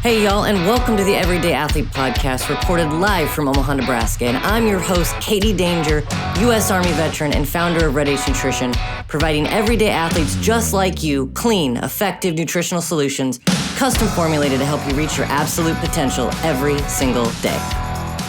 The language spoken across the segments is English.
Hey, y'all, and welcome to the Everyday Athlete Podcast, recorded live from Omaha, Nebraska. And I'm your host, Katie Danger, U.S. Army veteran and founder of Red H Nutrition, providing everyday athletes just like you clean, effective nutritional solutions, custom formulated to help you reach your absolute potential every single day.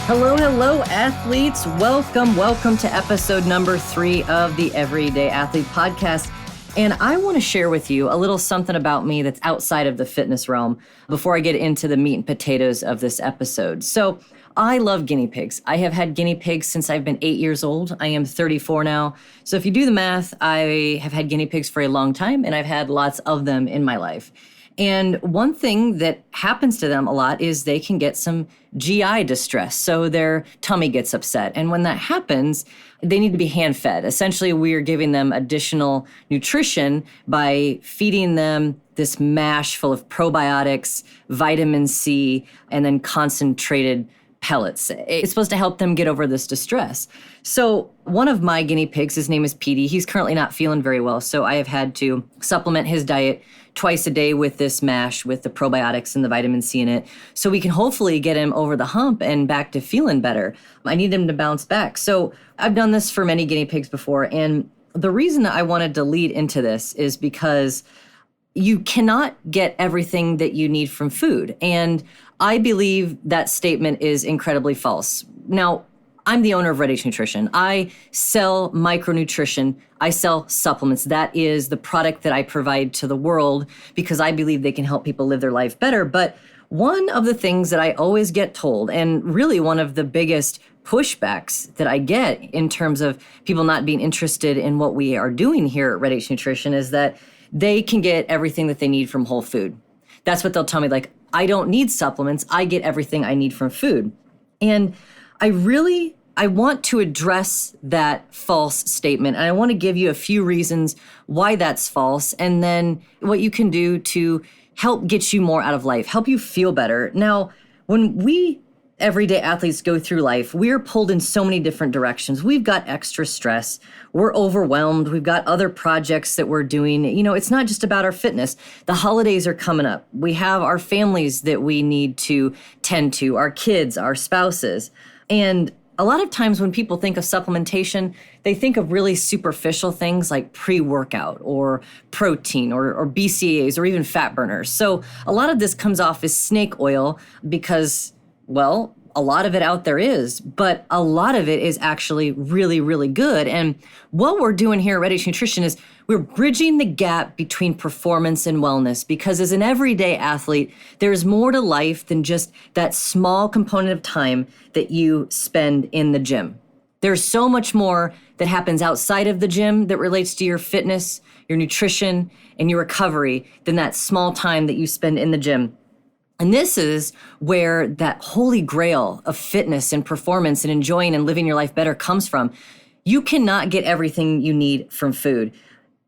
Hello, athletes. Welcome to episode number 3 of the Everyday Athlete Podcast. And I want to share with you a little something about me that's outside of the fitness realm before I get into the meat and potatoes of this episode. So I love guinea pigs. I have had guinea pigs since I've been 8 years old. I am 34 now. So if you do the math, I have had guinea pigs for a long time, and I've had lots of them in my life. And one thing that happens to them a lot is they can get some GI distress. So their tummy gets upset. And when that happens, they need to be hand fed. Essentially, we are giving them additional nutrition by feeding them this mash full of probiotics, vitamin C, and then concentrated pellets. It's supposed to help them get over this distress. So one of my guinea pigs, his name is Petey. He's currently not feeling very well. So I have had to supplement his diet twice a day with this mash with the probiotics and the vitamin C in it, so we can hopefully get him over the hump and back to feeling better. I need him to bounce back. So I've done this for many guinea pigs before. And the reason that I wanted to lead into this is because you cannot get everything that you need from food. And I believe that statement is incredibly false. Now, I'm the owner of Red H Nutrition. I sell micronutrition. I sell supplements. That is the product that I provide to the world because I believe they can help people live their life better. But one of the things that I always get told, and really one of the biggest pushbacks that I get in terms of people not being interested in what we are doing here at Red H Nutrition, is that they can get everything that they need from whole food. That's what they'll tell me, like, I don't need supplements. I get everything I need from food. And I want to address that false statement. And I want to give you a few reasons why that's false, and then what you can do to help get you more out of life, help you feel better. Now, when we everyday athletes go through life, we're pulled in so many different directions. We've got extra stress. We're overwhelmed. We've got other projects that we're doing. You know, it's not just about our fitness. The holidays are coming up. We have our families that we need to tend to, our kids, our spouses. And a lot of times when people think of supplementation, they think of really superficial things like pre-workout or protein or BCAAs or even fat burners. So a lot of this comes off as snake oil because, well, a lot of it out there is, but a lot of it is actually really, really good. And what we're doing here at Red H Nutrition is we're bridging the gap between performance and wellness, because as an everyday athlete, there's more to life than just that small component of time that you spend in the gym. There's so much more that happens outside of the gym that relates to your fitness, your nutrition, and your recovery than that small time that you spend in the gym. And this is where that holy grail of fitness and performance and enjoying and living your life better comes from. You cannot get everything you need from food.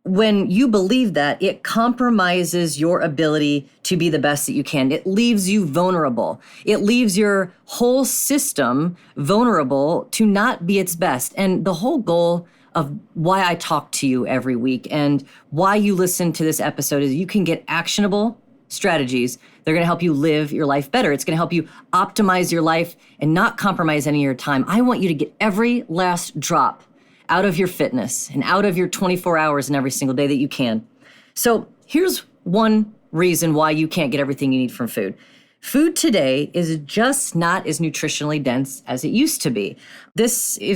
When you believe that, it compromises your ability to be the best that you can. It leaves you vulnerable. It leaves your whole system vulnerable to not be its best. And the whole goal of why I talk to you every week and why you listen to this episode is you can get actionable strategies. They're going to help you live your life better. It's going to help you optimize your life and not compromise any of your time. I want you to get every last drop out of your fitness and out of your 24 hours in every single day that you can. So here's one reason why you can't get everything you need from food. Food today is just not as nutritionally dense as it used to be.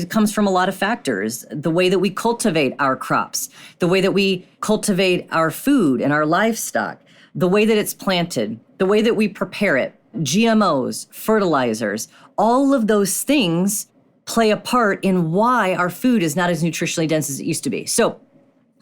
Comes from a lot of factors. The way that we cultivate our crops, the way that we cultivate our food and our livestock, the way that it's planted, the way that we prepare it, GMOs, fertilizers, all of those things play a part in why our food is not as nutritionally dense as it used to be. So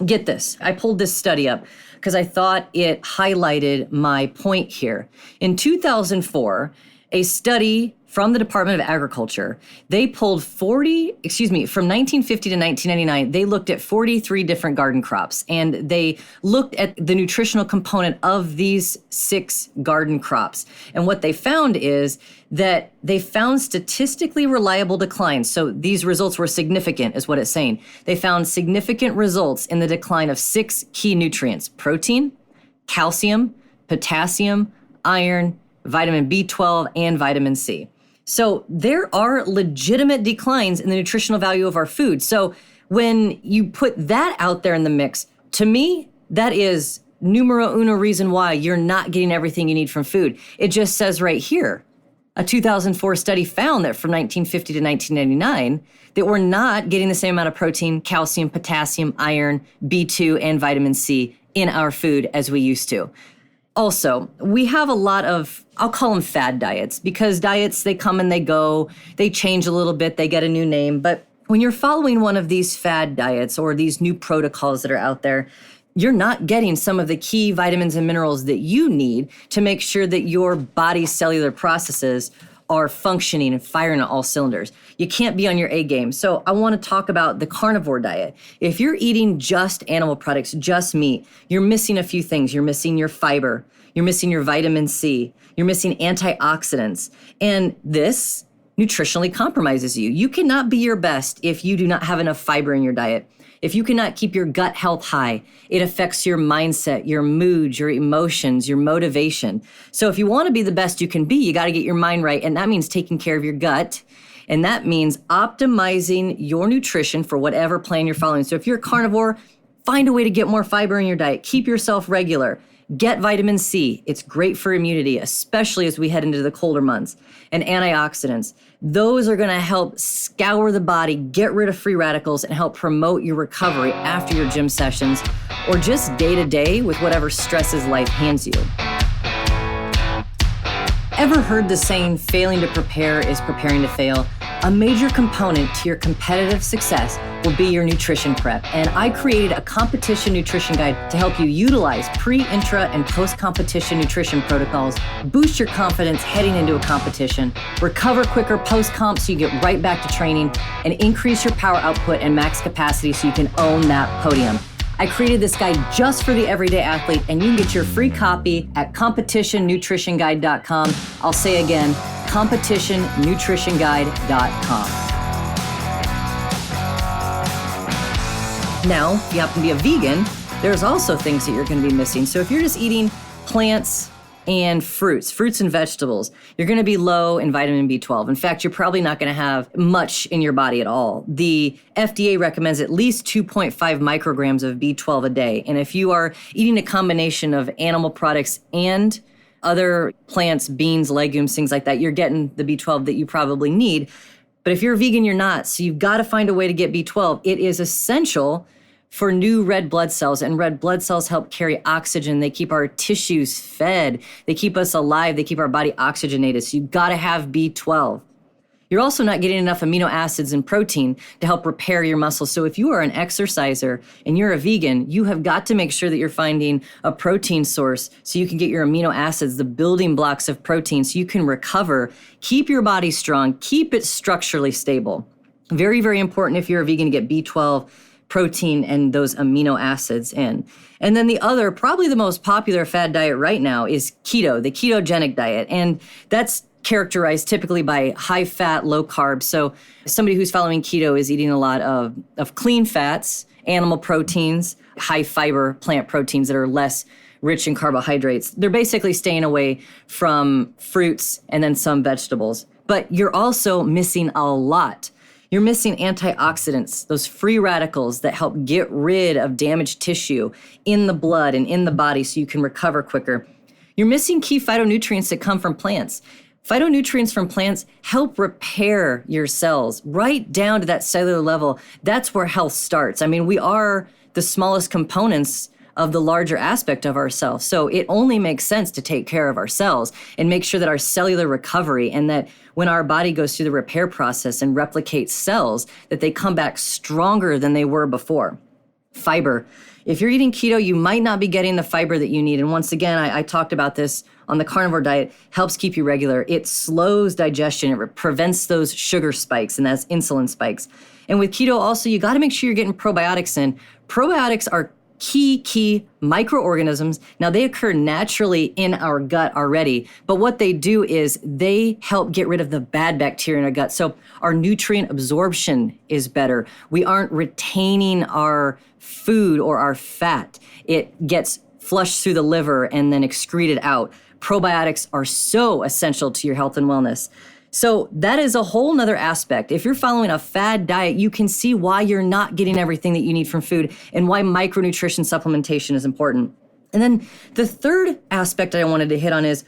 get this. I pulled this study up because I thought it highlighted my point here. In 2004, a study from the Department of Agriculture, they pulled from 1950 to 1999, they looked at 43 different garden crops, and they looked at the nutritional component of these 6 garden crops. And what they found is that they found statistically reliable declines. So these results were significant, is what it's saying. They found significant results in the decline of 6 key nutrients: protein, calcium, potassium, iron, vitamin B12, and vitamin C. So there are legitimate declines in the nutritional value of our food. So when you put that out there in the mix, to me, that is numero uno reason why you're not getting everything you need from food. It just says right here, a 2004 study found that from 1950 to 1999, that we're not getting the same amount of protein, calcium, potassium, iron, B2, and vitamin C in our food as we used to. Also, we have a lot of, I'll call them fad diets, because diets, they come and they go, they change a little bit, they get a new name. But when you're following one of these fad diets or these new protocols that are out there, you're not getting some of the key vitamins and minerals that you need to make sure that your body's cellular processes are functioning and firing on all cylinders. You can't be on your A game. So I want to talk about the carnivore diet. If you're eating just animal products, just meat, you're missing a few things. You're missing your fiber. You're missing your vitamin C. You're missing antioxidants. And this nutritionally compromises you. You cannot be your best if you do not have enough fiber in your diet. If you cannot keep your gut health high, it affects your mindset, your mood, your emotions, your motivation. So if you want to be the best you can be, you got to get your mind right. And that means taking care of your gut. And that means optimizing your nutrition for whatever plan you're following. So if you're a carnivore, find a way to get more fiber in your diet. Keep yourself regular. Get vitamin C. It's great for immunity, especially as we head into the colder months. And antioxidants. Those are going to help scour the body, get rid of free radicals, and help promote your recovery after your gym sessions or just day to day with whatever stresses life hands you. Ever heard the saying, failing to prepare is preparing to fail? A major component to your competitive success will be your nutrition prep. And I created a competition nutrition guide to help you utilize pre, intra, and post-competition nutrition protocols, boost your confidence heading into a competition, recover quicker post-comp so you get right back to training, and increase your power output and max capacity so you can own that podium. I created this guide just for the everyday athlete, and you can get your free copy at competitionnutritionguide.com. I'll say again, competitionnutritionguide.com. Now, if you happen to be a vegan, there's also things that you're going to be missing. So if you're just eating plants and fruits and vegetables, you're going to be low in vitamin B12. In fact, you're probably not going to have much in your body at all. The FDA recommends at least 2.5 micrograms of B12 a day. And if you are eating a combination of animal products and other plants, beans, legumes, things like that, you're getting the B12 that you probably need. But if you're a vegan, you're not. So you've got to find a way to get B12. It is essential for new red blood cells, and red blood cells help carry oxygen. They keep our tissues fed. They keep us alive. They keep our body oxygenated. So you've got to have B12. You're also not getting enough amino acids and protein to help repair your muscles. So if you are an exerciser and you're a vegan, you have got to make sure that you're finding a protein source so you can get your amino acids, the building blocks of protein, so you can recover, keep your body strong, keep it structurally stable. Very, very important if you're a vegan to get B12, protein, and those amino acids in. And then the other, probably the most popular fad diet right now is keto, the ketogenic diet. And that's characterized typically by high fat, low carb. So somebody who's following keto is eating a lot of clean fats, animal proteins, high fiber plant proteins that are less rich in carbohydrates. They're basically staying away from fruits and then some vegetables. But you're also missing a lot. You're missing antioxidants, those free radicals that help get rid of damaged tissue in the blood and in the body so you can recover quicker. You're missing key phytonutrients that come from plants. Phytonutrients from plants help repair your cells right down to that cellular level. That's where health starts. I mean, we are the smallest components of the larger aspect of ourselves. So it only makes sense to take care of ourselves and make sure that our cellular recovery, and that when our body goes through the repair process and replicates cells, that they come back stronger than they were before. Fiber. If you're eating keto, you might not be getting the fiber that you need. And once again, I talked about this on the carnivore diet, helps keep you regular. It slows digestion. It prevents those sugar spikes, and that's insulin spikes. And with keto also, you got to make sure you're getting probiotics in. Probiotics are key microorganisms. Now, they occur naturally in our gut already, but what they do is they help get rid of the bad bacteria in our gut. So our nutrient absorption is better. We aren't retaining our food or our fat. It gets flushed through the liver and then excreted out. Probiotics are so essential to your health and wellness. So that is a whole nother aspect. If you're following a fad diet, you can see why you're not getting everything that you need from food and why micronutrition supplementation is important. And then the third aspect I wanted to hit on is,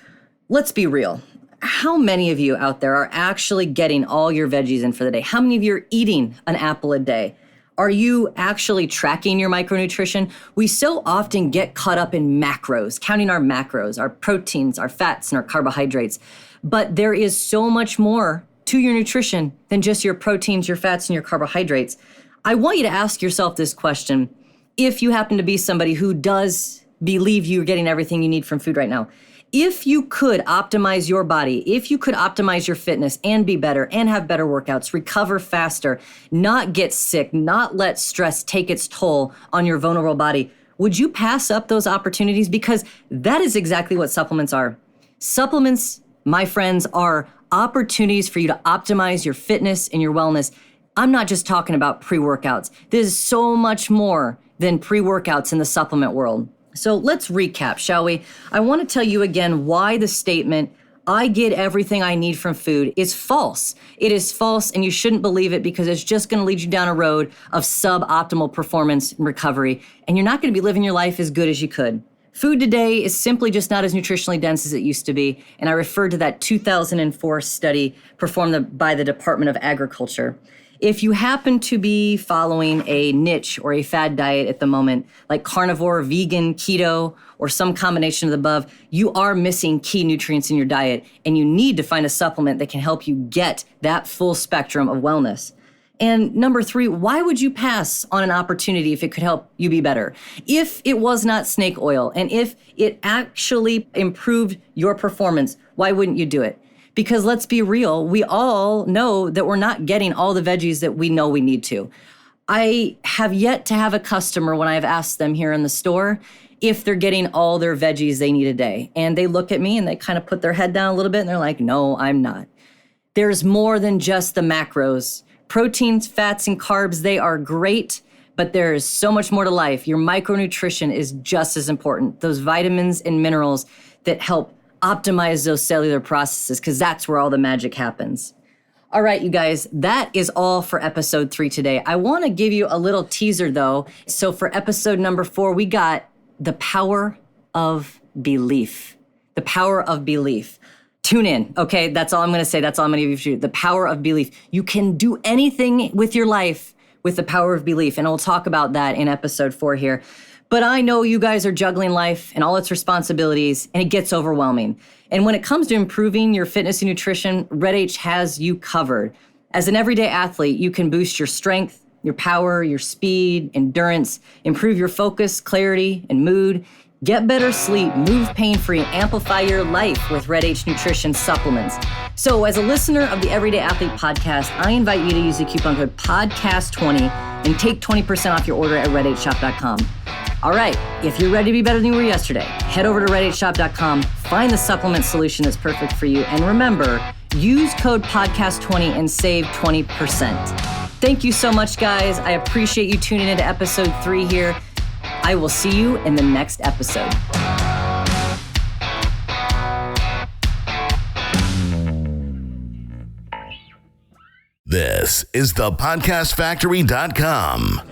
let's be real. How many of you out there are actually getting all your veggies in for the day? How many of you are eating an apple a day? Are you actually tracking your micronutrition? We so often get caught up in macros, counting our macros, our proteins, our fats, and our carbohydrates. But there is so much more to your nutrition than just your proteins, your fats, and your carbohydrates. I want you to ask yourself this question. If you happen to be somebody who does believe you're getting everything you need from food right now, if you could optimize your body, if you could optimize your fitness and be better and have better workouts, recover faster, not get sick, not let stress take its toll on your vulnerable body, would you pass up those opportunities? Because that is exactly what supplements are. Supplements, my friends, are opportunities for you to optimize your fitness and your wellness. I'm not just talking about pre-workouts. There's so much more than pre-workouts in the supplement world. So let's recap, shall we? I want to tell you again why the statement, I get everything I need from food, is false. It is false, and you shouldn't believe it because it's just going to lead you down a road of suboptimal performance and recovery, and you're not going to be living your life as good as you could. Food today is simply just not as nutritionally dense as it used to be, and I referred to that 2004 study performed by the Department of Agriculture. If you happen to be following a niche or a fad diet at the moment, like carnivore, vegan, keto, or some combination of the above, you are missing key nutrients in your diet, and you need to find a supplement that can help you get that full spectrum of wellness. And number 3, why would you pass on an opportunity if it could help you be better? If it was not snake oil, and if it actually improved your performance, why wouldn't you do it? Because let's be real, we all know that we're not getting all the veggies that we know we need to. I have yet to have a customer when I've asked them here in the store if they're getting all their veggies they need a day. And they look at me and they kind of put their head down a little bit and they're like, no, I'm not. There's more than just the macros. Proteins, fats, and carbs, they are great, but there is so much more to life. Your micronutrition is just as important. Those vitamins and minerals that help optimize those cellular processes, because that's where all the magic happens. All right, you guys, that is all for episode 3 today. I want to give you a little teaser though. So for episode number 4, we got the power of belief. The power of belief. Tune in, okay? That's all I'm going to say. That's all I'm going to give you. The power of belief. You can do anything with your life with the power of belief, and we'll talk about that in episode 4 here. But I know you guys are juggling life and all its responsibilities, and it gets overwhelming. And when it comes to improving your fitness and nutrition, Red H has you covered. As an everyday athlete, you can boost your strength, your power, your speed, endurance, improve your focus, clarity, and mood, get better sleep, move pain-free, and amplify your life with Red H Nutrition supplements. So as a listener of the Everyday Athlete podcast, I invite you to use the coupon code PODCAST20 and take 20% off your order at redhshop.com. All right, if you're ready to be better than you were yesterday, head over to redhshop.com, find the supplement solution that's perfect for you, and remember, use code PODCAST20 and save 20%. Thank you so much, guys. I appreciate you tuning into episode 3 here. I will see you in the next episode. This is thepodcastfactory.com.